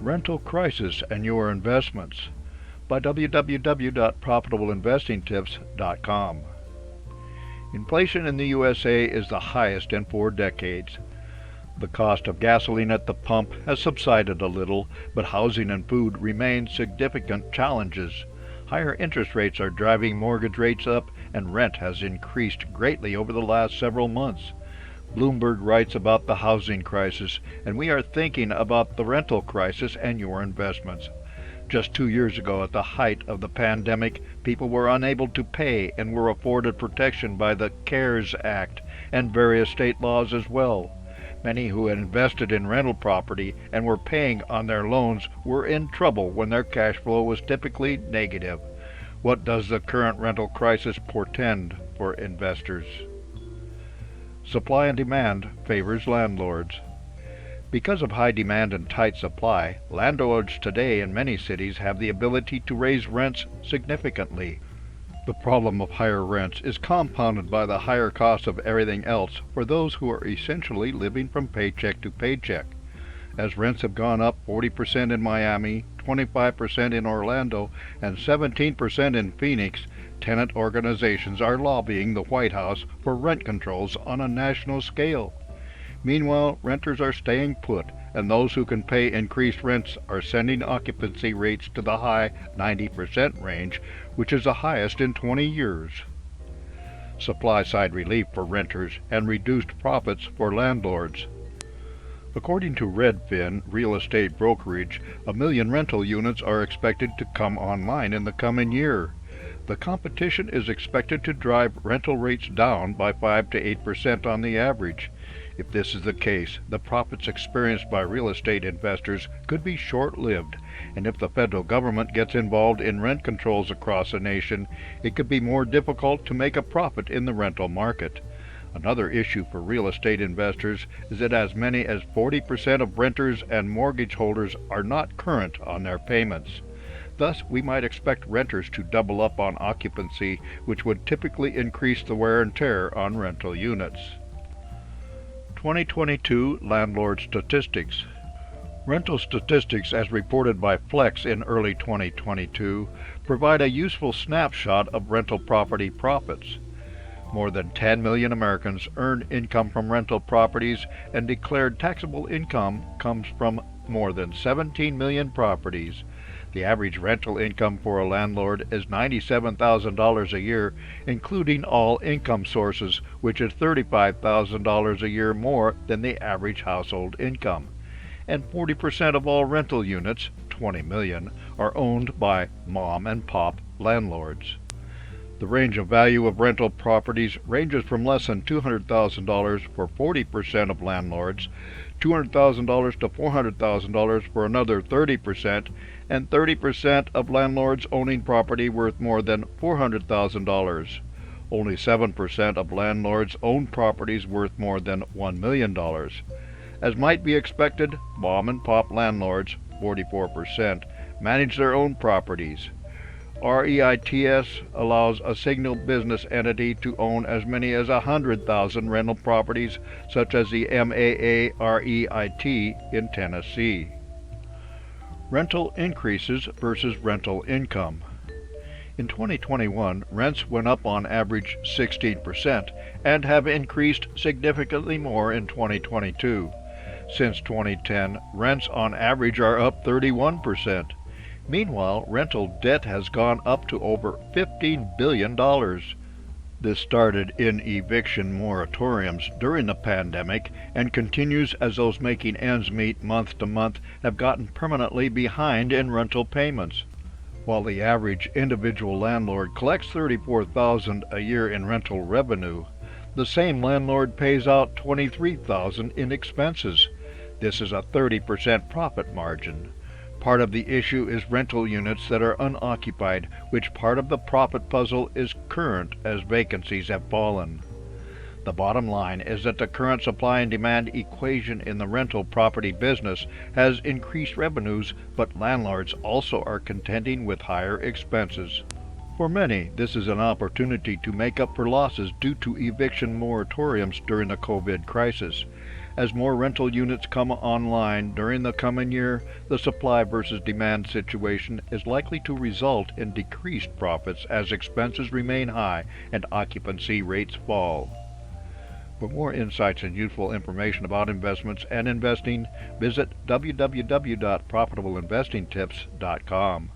Rental Crisis and Your Investments by www.profitableinvestingtips.com. Inflation in the USA is the highest in 4 decades. The cost of gasoline at the pump has subsided a little, but housing and food remain significant challenges. Higher interest rates are driving mortgage rates up, and rent has increased greatly over the last several months. Bloomberg writes about the housing crisis, and we are thinking about the rental crisis and your investments. Just 2 years ago, at the height of the pandemic, people were unable to pay and were afforded protection by the CARES Act and various state laws as well. Many who had invested in rental property and were paying on their loans were in trouble when their cash flow was typically negative. What does the current rental crisis portend for investors? Supply and demand favors landlords. Because of high demand and tight supply, landlords today in many cities have the ability to raise rents significantly. The problem of higher rents is compounded by the higher cost of everything else for those who are essentially living from paycheck to paycheck. As rents have gone up 40% in Miami, 25% in Orlando, and 17% in Phoenix, tenant organizations are lobbying the White House for rent controls on a national scale. Meanwhile, renters are staying put, and those who can pay increased rents are sending occupancy rates to the high 90% range, which is the highest in 20 years. Supply-side relief for renters and reduced profits for landlords. According to Redfin real estate brokerage, 1 million rental units are expected to come online in the coming year. The competition is expected to drive rental rates down by 5 to 8% on the average. If this is the case, the profits experienced by real estate investors could be short-lived, and if the federal government gets involved in rent controls across the nation, it could be more difficult to make a profit in the rental market. Another issue for real estate investors is that as many as 40% of renters and mortgage holders are not current on their payments. Thus, we might expect renters to double up on occupancy, which would typically increase the wear and tear on rental units. 2022 Landlord Statistics. Rental statistics, as reported by Flex in early 2022, provide a useful snapshot of rental property profits. More than 10 million Americans earn income from rental properties, and declared taxable income comes from more than 17 million properties. The average rental income for a landlord is $97,000 a year, including all income sources, which is $35,000 a year more than the average household income. And 40% of all rental units, 20 million, are owned by mom and pop landlords. The range of value of rental properties ranges from less than $200,000 for 40% of landlords, $200,000 to $400,000 for another 30%, and 30% of landlords owning property worth more than $400,000. Only 7% of landlords own properties worth more than $1 million. As might be expected, mom and pop landlords, 44%, manage their own properties. REITs allows a single business entity to own as many as 100,000 rental properties, such as the MAAREIT in Tennessee. Rental increases versus rental income. In 2021, rents went up on average 16% and have increased significantly more in 2022. Since 2010, rents on average are up 31%. Meanwhile, rental debt has gone up to over $15 billion. This started in eviction moratoriums during the pandemic and continues as those making ends meet month to month have gotten permanently behind in rental payments. While the average individual landlord collects $34,000 a year in rental revenue, the same landlord pays out $23,000 in expenses. This is a 30% profit margin. Part of the issue is rental units that are unoccupied, which part of the profit puzzle is current as vacancies have fallen. The bottom line is that the current supply and demand equation in the rental property business has increased revenues, but landlords also are contending with higher expenses. For many, this is an opportunity to make up for losses due to eviction moratoriums during the COVID crisis. As more rental units come online during the coming year, the supply versus demand situation is likely to result in decreased profits as expenses remain high and occupancy rates fall. For more insights and useful information about investments and investing, visit www.profitableinvestingtips.com.